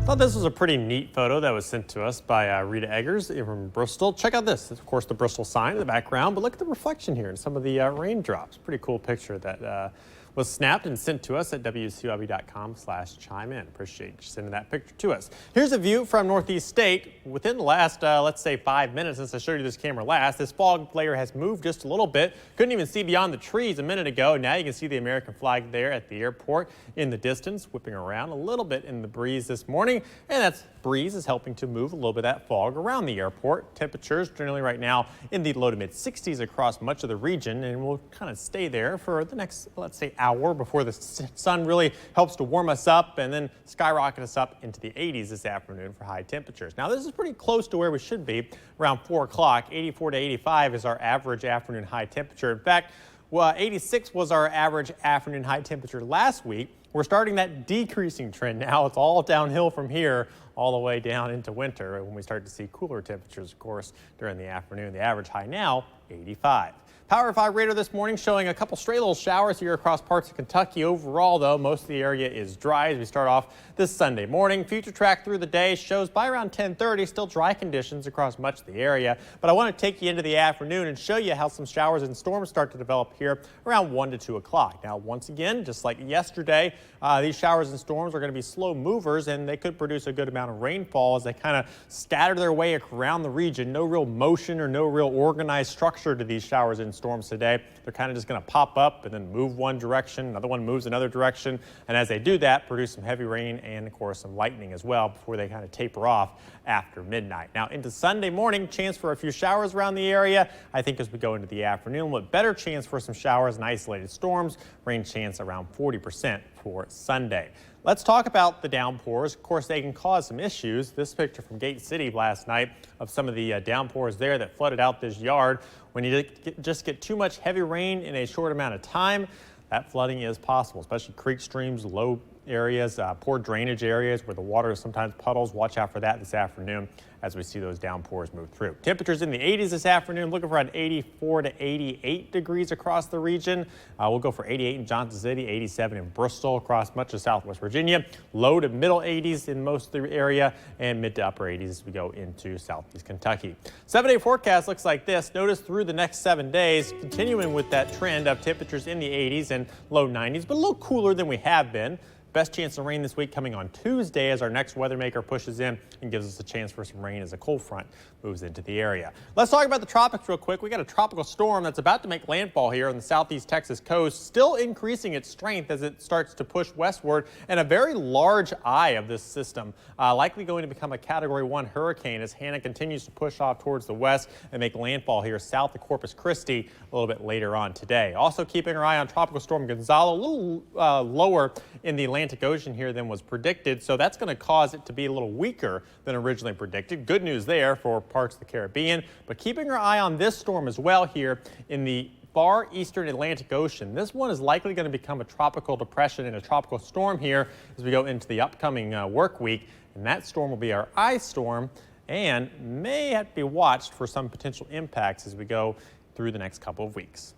Thought this was a pretty neat photo that was sent to us by Rita Eggers from Bristol. Check out this. It's, of course, the Bristol sign in the background, but look at the reflection here and some of the raindrops. Pretty cool picture that was snapped and sent to us at wcub.com/chime-in. Appreciate you sending that picture to us. Here's a view from Northeast State. Within the last, let's say, 5 minutes since I showed you this camera last, this fog layer has moved just a little bit. Couldn't even see beyond the trees a minute ago. Now you can see the American flag there at the airport in the distance, whipping around a little bit in the breeze this morning. And that breeze is helping to move a little bit of that fog around the airport. Temperatures generally right now in the low to mid 60s across much of the region, and we'll kind of stay there for the next, let's say, hour before the sun really helps to warm us up and then skyrocket us up into the 80s this afternoon for high temperatures. Now this is pretty close to where we should be around 4 o'clock. 84 to 85 is our average afternoon high temperature. In fact, 86 was our average afternoon high temperature last week. We're starting that decreasing trend now. It's all downhill from here all the way down into winter when we start to see cooler temperatures, of course, during the afternoon. The average high now, 85. Power 5 radar this morning showing a couple stray little showers here across parts of Kentucky. Overall, though, most of the area is dry as we start off this Sunday morning. Future track through the day shows by around 10:30 still dry conditions across much of the area. But I want to take you into the afternoon and show you how some showers and storms start to develop here around 1 to 2 o'clock. Now, once again, just like yesterday, these showers and storms are going to be slow movers, and they could produce a good amount of rainfall as they kind of scatter their way around the region. No real motion or no real organized structure to these showers and storms today. They're kind of just going to pop up and then move one direction, another one moves another direction, and as they do that, produce some heavy rain and, of course, some lightning as well before they kind of taper off after midnight. Now, into Sunday morning, chance for a few showers around the area. I think as we go into the afternoon, a better chance for some showers and isolated storms. Rain chance around 40% for Sunday. Let's talk about the downpours. Of course, they can cause some issues. This picture from Gate City last night of some of the downpours there that flooded out this yard. When you just get too much heavy rain in a short amount of time, that flooding is possible, especially creek streams, low areas, poor drainage areas where the water sometimes puddles. Watch out for that this afternoon as we see those downpours move through. Temperatures in the 80s this afternoon, looking for around 84 to 88 degrees across the region. We'll go for 88 in Johnson City, 87 in Bristol, across much of Southwest Virginia. Low to middle 80s in most of the area, and mid to upper 80s as we go into Southeast Kentucky. 7-day forecast looks like this. Notice through the next 7 days, continuing with that trend of temperatures in the 80s and low 90s, but a little cooler than we have been. Best chance of rain this week coming on Tuesday as our next weather maker pushes in and gives us a chance for some rain as a cold front moves into the area. Let's talk about the tropics real quick. We got a tropical storm that's about to make landfall here on the southeast Texas coast, still increasing its strength as it starts to push westward, and a very large eye of this system, likely going to become a Category 1 hurricane as Hannah continues to push off towards the west and make landfall here south of Corpus Christi a little bit later on today. Also keeping our eye on Tropical Storm Gonzalo, a little lower in the Atlantic Ocean here than was predicted, so that's going to cause it to be a little weaker than originally predicted. Good news there for parts of the Caribbean, but keeping our eye on this storm as well here in the far eastern Atlantic Ocean. This one is likely going to become a tropical depression and a tropical storm here as we go into the upcoming work week, and that storm will be our ice storm and may have to be watched for some potential impacts as we go through the next couple of weeks.